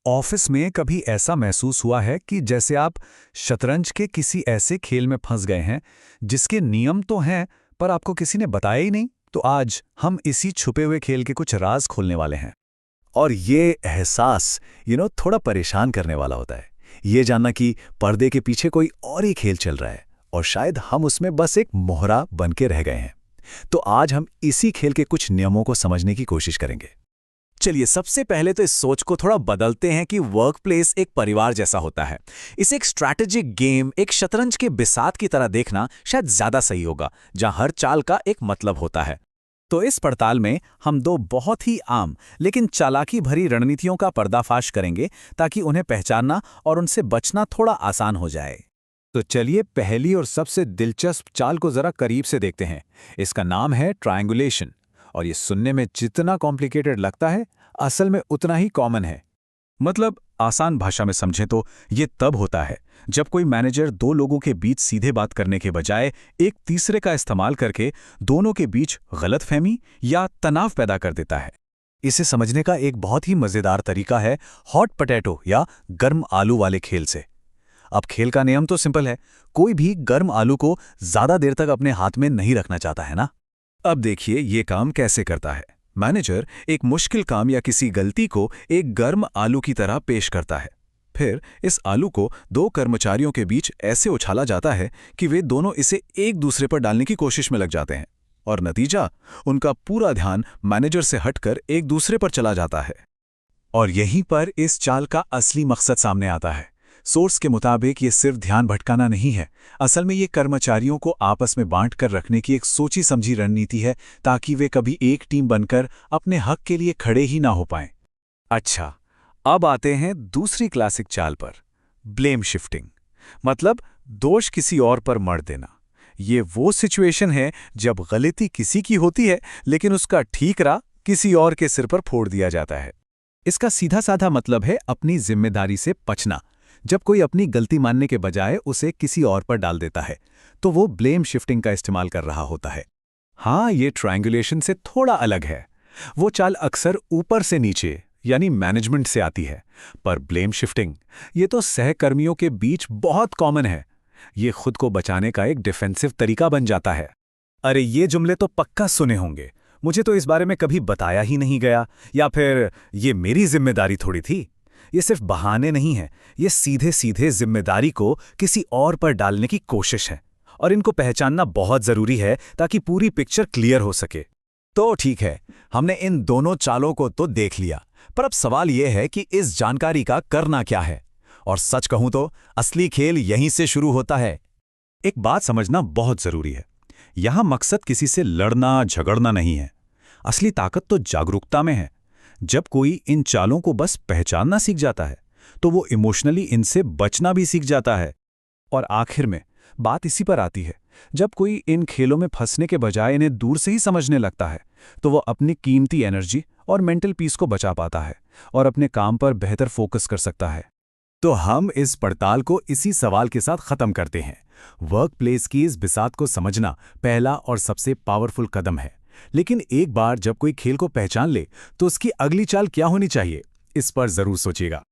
Office में कभी ऐसा महसूस हुआ है कि जैसे आप शतरंज के किसी ऐसे खेल में फंस गए हैं जिसके नियम तो हैं पर आपको किसी ने बताया ही नहीं? तो आज हम इसी छुपे हुए खेल के कुछ राज खोलने वाले हैं। और ये एहसास थोड़ा परेशान करने वाला होता है। ये जानना कि पर्दे के पीछे कोई और ही खेल चल रहा है और शायद हम उसमें बस एक मोहरा बन के रह गए हैं। तो आज हम इसी खेल के कुछ नियमों को समझने की कोशिश करेंगे। चलिए, सबसे पहले तो इस सोच को थोड़ा बदलते हैं कि वर्क प्लेस एक परिवार जैसा होता है। इसे एक स्ट्रैटेजिक गेम, एक शतरंज के बिसात की तरह देखना शायद ज्यादा सही होगा, जहां हर चाल का एक मतलब होता है। तो इस पड़ताल में हम दो बहुत ही आम लेकिन चालाकी भरी रणनीतियों का पर्दाफाश करेंगे ताकि उन्हें पहचानना और उनसे बचना थोड़ा आसान हो जाए। तो चलिए पहली और सबसे दिलचस्प चाल को जरा करीब से देखते हैं। इसका नाम है ट्रायंगुलेशन, और ये सुनने में जितना कॉम्प्लिकेटेड लगता है असल में उतना ही कॉमन है। मतलब आसान भाषा में समझें तो ये तब होता है जब कोई मैनेजर दो लोगों के बीच सीधे बात करने के बजाय एक तीसरे का इस्तेमाल करके दोनों के बीच गलतफहमी या तनाव पैदा कर देता है। इसे समझने का एक बहुत ही मजेदार तरीका है हॉट पोटैटो या गर्म आलू वाले खेल से। अब खेल का नियम तो सिंपल है, कोई भी गर्म आलू को ज्यादा देर तक अपने हाथ में नहीं रखना चाहता है ना। अब देखिए ये काम कैसे करता है। मैनेजर एक मुश्किल काम या किसी गलती को एक गर्म आलू की तरह पेश करता है। फिर इस आलू को दो कर्मचारियों के बीच ऐसे उछाला जाता है कि वे दोनों इसे एक दूसरे पर डालने की कोशिश में लग जाते हैं, और नतीजा, उनका पूरा ध्यान मैनेजर से हटकर एक दूसरे पर चला जाता है। और यहीं पर इस चाल का असली मकसद सामने आता है। सोर्स के मुताबिक ये सिर्फ ध्यान भटकाना नहीं है, असल में ये कर्मचारियों को आपस में बांट कर रखने की एक सोची समझी रणनीति है ताकि वे कभी एक टीम बनकर अपने हक के लिए खड़े ही ना हो पाएं। अच्छा, अब आते हैं दूसरी क्लासिक चाल पर, ब्लेम शिफ्टिंग, मतलब दोष किसी और पर मढ़ देना। ये वो सिचुएशन है जब गलती किसी की होती है लेकिन उसका ठीकरा किसी और के सिर पर फोड़ दिया जाता है। इसका सीधा साधा मतलब है अपनी जिम्मेदारी से बचना। जब कोई अपनी गलती मानने के बजाय उसे किसी और पर डाल देता है तो वो ब्लेम शिफ्टिंग का इस्तेमाल कर रहा होता है। हाँ, ये ट्रायंगुलेशन से थोड़ा अलग है। वो चाल अक्सर ऊपर से नीचे यानी मैनेजमेंट से आती है, पर ब्लेम शिफ्टिंग ये तो सहकर्मियों के बीच बहुत कॉमन है। ये खुद को बचाने का एक डिफेंसिव तरीका बन जाता है। अरे ये जुमले तो पक्का सुने होंगे, मुझे तो इस बारे में कभी बताया ही नहीं गया, या फिर ये मेरी जिम्मेदारी थोड़ी थी। ये सिर्फ बहाने नहीं है, ये सीधे सीधे जिम्मेदारी को किसी और पर डालने की कोशिश है, और इनको पहचानना बहुत जरूरी है ताकि पूरी पिक्चर क्लियर हो सके। तो ठीक है, हमने इन दोनों चालों को तो देख लिया, पर अब सवाल यह है कि इस जानकारी का करना क्या है। और सच कहूं तो असली खेल यहीं से शुरू होता है। एक बात समझना बहुत जरूरी है, यहां मकसद किसी से लड़ना झगड़ना नहीं है। असली ताकत तो जागरूकता में है। जब कोई इन चालों को बस पहचानना सीख जाता है तो वो इमोशनली इनसे बचना भी सीख जाता है। और आखिर में बात इसी पर आती है, जब कोई इन खेलों में फंसने के बजाय इन्हें दूर से ही समझने लगता है तो वो अपनी कीमती एनर्जी और मेंटल पीस को बचा पाता है और अपने काम पर बेहतर फोकस कर सकता है। तो हम इस पड़ताल को इसी सवाल के साथ खत्म करते हैं। वर्क प्लेस की इस बिसात को समझना पहला और सबसे पावरफुल कदम है। लेकिन एक बार जब कोई खेल को पहचान ले तो उसकी अगली चाल क्या होनी चाहिए, इस पर जरूर सोचिएगा।